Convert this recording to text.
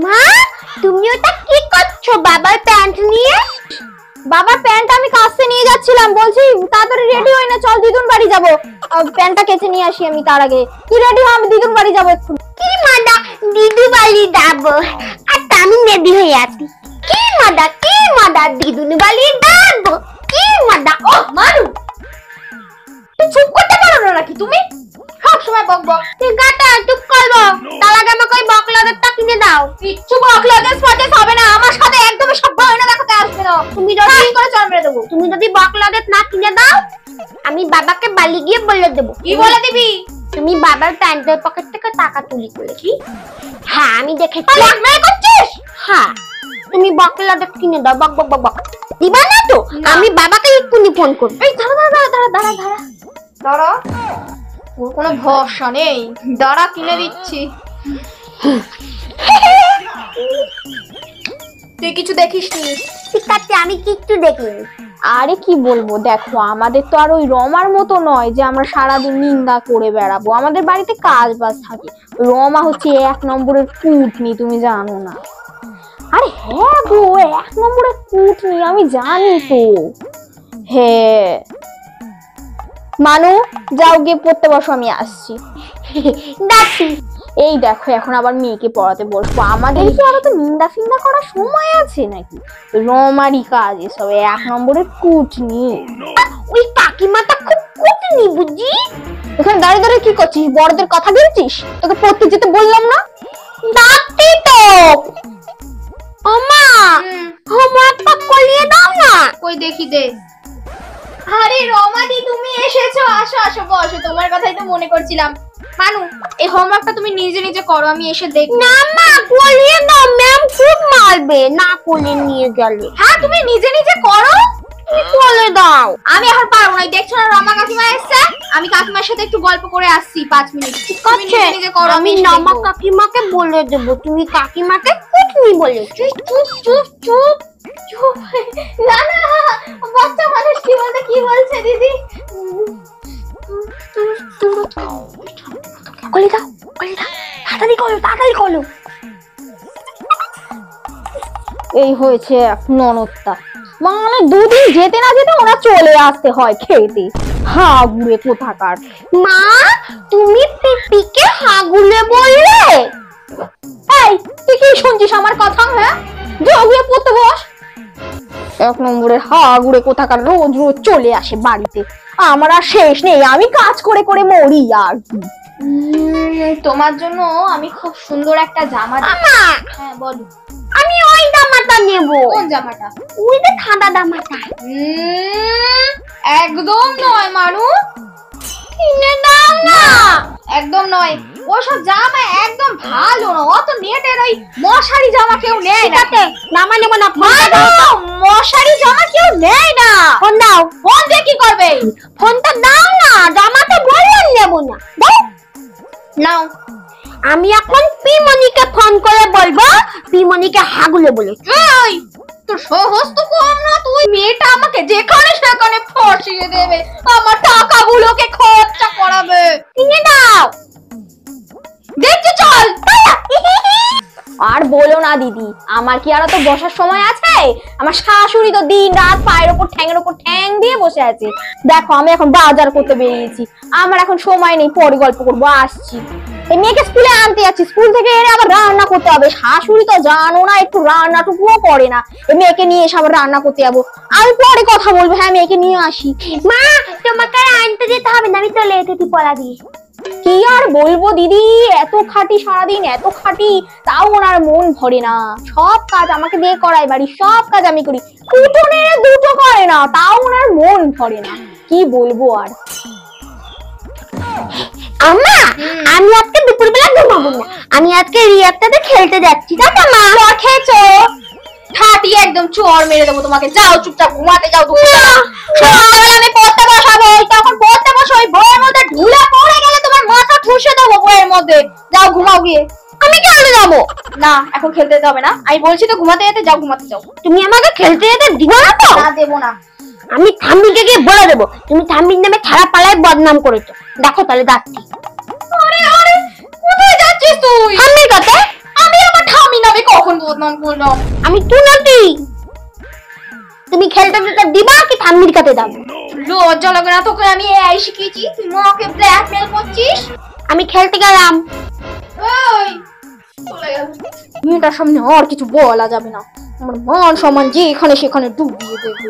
মা তুমি ওটা কি করছো বাবার প্যান্ট নিয়ে? বাবার প্যান্ট আমি কাচতে নিয়ে যাচ্ছিলাম, বলছি তাড়াতাড়ি রেডি হই না, চল দিদুন বাড়ি যাবো। প্যান্টটা কেচে নিয়ে আসি আমি তার আগে। তুই রেডি হ, আমি দিদুন বাড়ি যাবো একটু। কি মাদা দিদু বাড়ি যাবো আর আমি রেডি হয়ে আছি। কি মাদা দিদুন বাড়ি যাবো। কি মাদা ও মারু তুই চুপ করতে পারো না নাকি তুমি? সব সময় বক বক। তুই গাটা চুপ করবো, তার আগে আমাকে ওই বকলাদেরটা কিনে দাও। কিচ্ছু বকলাদের ফাটেস হবে না, আমার সাথে একদমই সব ভয় না দেখাতে আসবে না। তুমি যদি করে চল মেরে দেবো। তুমি যদি বকলাদের না কিনে দাও আমি বাবাকে বাড়ি গিয়ে বলে দেবো। কি বলে দিবি? তুমি বাবার প্যান্টের পকেট থেকে টাকা চুরি করেছি। হ্যাঁ আমি দেখেছি। ব্ল্যাকমেল করছিস? হ্যাঁ তুমি বকলাদের কিনে দাও। বক বক বক বক দিবা না তো? আমি বাবাকে এক্ষুনি ফোন করবো। এই দাঁড়া, ওর কোনো ভরসা নেই। দাঁড়া কিনে দিচ্ছি। তুই কিছু দেখিস নি? ঠিক আছে আমি কিচ্ছু দেখিনি। আরে কি বলবো, দেখো আমাদের তো আর ওই রমার মতো নয় যে আমরা সারাদিন নিন্দা করে বেড়াবো। আমাদের বাড়িতে কাজ বাজ থাকে। রমা হচ্ছে 1 নম্বরের কুটনি, তুমি জানো না? আরে হ্যাঁ গো, 1 নম্বরের কুটনি, আমি জানি তো। হ্যাঁ মানু, যাও গিয়ে পড়তে বসো, আমি আসছি। যাচ্ছি। এই দেখো এখন আবার মেয়েকে পড়াতে বসবো। আমাদের কি আরো তো নিন্দা ফিন্দা করার সময় আছে নাকি? রমারই কাজ এসব, 1 নম্বরের কুটনি। ওই কাকিমাটা খুব কুটনি বুঝি। এখানে দাঁড়িয়ে দাঁড়িয়ে কি করছিস? বড়দের কথা বলছিস? তোকে পড়তে যেতে বললাম না? ডাকতেই তো। ওমা হোমওয়ার্কটা করিয়ে দাও না। কই দেখি দে। আরে রমাদি তুমি এসেছো, আসো আসো বসো, তোমার কথাই তো মনে করছিলাম। মানু এই হোমওয়ার্কটা তুমি নিজে নিজে করো, আমি এসে দেখব। না মা করিয়ে দাও, ম্যাম খুব মারবে না করে নিয়ে গেলে। হ্যাঁ তুমি নিজে নিজে করো, বলে দাও। আমি এখন পারবো না। দেখছো না রমা কাকিমা এসেছে, আমি কাকিমার সাথে একটু গল্প করে আসছি 5 মিনিট। তুমি নিজে নিজে করো, আমি নামা কাকিমাকে বলে দেবো তুমি কাকিমাকে কুটনি বলেছো। চুপ চুপ চুপ চুপ। না না, বাচ্চা মানুষ কি বলতে কি বলছে দিদি? কলি দাও তাড়াতাড়ি করো। এই হয়েছে এক ননদটা, মানে 2 দিন যেতে না যেতে ওরা চলে আসতে হয় খেতে। হাগুড়ে কোথাকার। মা তুমি পিপিকে হাগুলে বললে? এই তুই কি শুনছিস আমার কথা? হ্যাঁ যাও গিয়ে পড়তে বস। 1 নম্বরের হাগুড়ে কোথাকার, রোজ রোজ চলে আসে বাড়িতে। আমার আর শেষ নেই, আমি কাজ করে করে মরি আর কি। তোমার জন্য আমি খুব সুন্দর একটা জামা। মা হ্যাঁ বলো। আমি ওই জামাটা নেব। কোন জামাটা? ওই যে ঠান্ডা জামাটা। একদম নয় মানু, কিনে দাও না। একদম নয়। ওসব জামা একদম ভালো না। অত নেটের ওই মশারি জামা কেউ নেয় না। জামা নেব না। মশারি জামা কেউ নেয় না। ফোন দাও। ফোন দিয়ে কি করবে? ফোনটা দাও না, জামাটা বললাম নেব না। দাও। নাও। আমি এখন পিমনিকে ফোন করে বলবো পিমনিকে হাগুলে বলেছে। এই তোর সাহস তো কম না, তুই মেয়েটা আমাকে যেখানে সেখানে ফসিয়ে দেবে, আমার টাকাগুলোকে খরচা করাবে। কিনে দাও। দেখতে চল। আর বলো না দিদি, আমার কি আর তো বসার সময় আছে? আমার শাশুড়ি তো দিন রাত পায়ের ওপর ঠ্যাংয়ের ওপর ঠ্যাং দিয়ে বসে আছে। দেখো আমি এখন বাজার করতে বেরিয়েছি, আমার এখন সময় নেই, পরে গল্প করবো, আসছি। এই মেয়েকে স্কুলে আনতে যাচ্ছি, স্কুল থেকে এনে আবার রান্না করতে হবে। শাশুড়ি তো জানো না, একটু রান্নাটুকুও করে না। এই মেয়েকে নিয়ে এসে আবার রান্না করতে যাবো, আমি পরে কথা বলবো। হ্যাঁ মেয়েকে নিয়ে আসি। মা তোমাকে আনতে যেতে হবে না, আমি চলে এসেছি পড়া দিয়ে। কি আর বলবো দিদি, এত খাটি, সারাদিন এত খাটি, তাও ওনার মন ভরে না। সব কাজ আমাকে দিয়ে করায়, বাড়ির সব কাজ আমি করি, কুটনের 2টো করে না, তাও ওনার মন ভরে না। কি বলবো আর। আম্মা আমি আজকে দুপুরবেলা ঘুমাবো না, আমি আজকে রিয়ার সাথে খেলতে যাচ্ছি। টাটা মা। খেয়েছো? খাটি একদম চোর মেরে দেবো তোমাকে। যাও চুপচাপ ঘুমাতে যাও। সকালবেলা আমি পড়তে বসাবো, তখন পড়তে বসো, ওই বইয়ের মধ্যে ঢুলে পড়ে গেলে তোমার মাথা ঠুসে দেবো বইয়ের মধ্যে। যাও ঘুমাও গিয়ে। আমি খেলতে যাবো না, এখন খেলতে যেতে হবে না, আমি বলছি তো ঘুমাতে যেতে। যাও ঘুমাতে যাও। তুমি আমাকে খেলতে যেতে দিবা না তো? না দেবো না। আমি ঠাম্মিকে গিয়ে বলে দেবো তুমি ঠাম্মির নামে খারাপ পালায় বদনাম করেছো। দেখো তাহলে যাচ্ছি। আরে আরে কোথায় যাচ্ছিস তুই? ঠাম্মির কাছে। আমি আমার ঠামি নামে কখন বদনাম করলাম? আমি টুনাটি। তুমি খেলতে খেলতে দিবা কি ঠাম্মির কাছে দাও? লজ্জা লাগে না তোকে? আমি এই শিখিয়েছি, তুই মাকে ব্ল্যাকমেল করছিস। আমি খেলতে গেলাম। ওই চলে গেল। মেয়েটার সামনে আর কিছু বলা যাবে না, আমার মান সম্মান যে এখানে সেখানে ডুবিয়ে দেবে।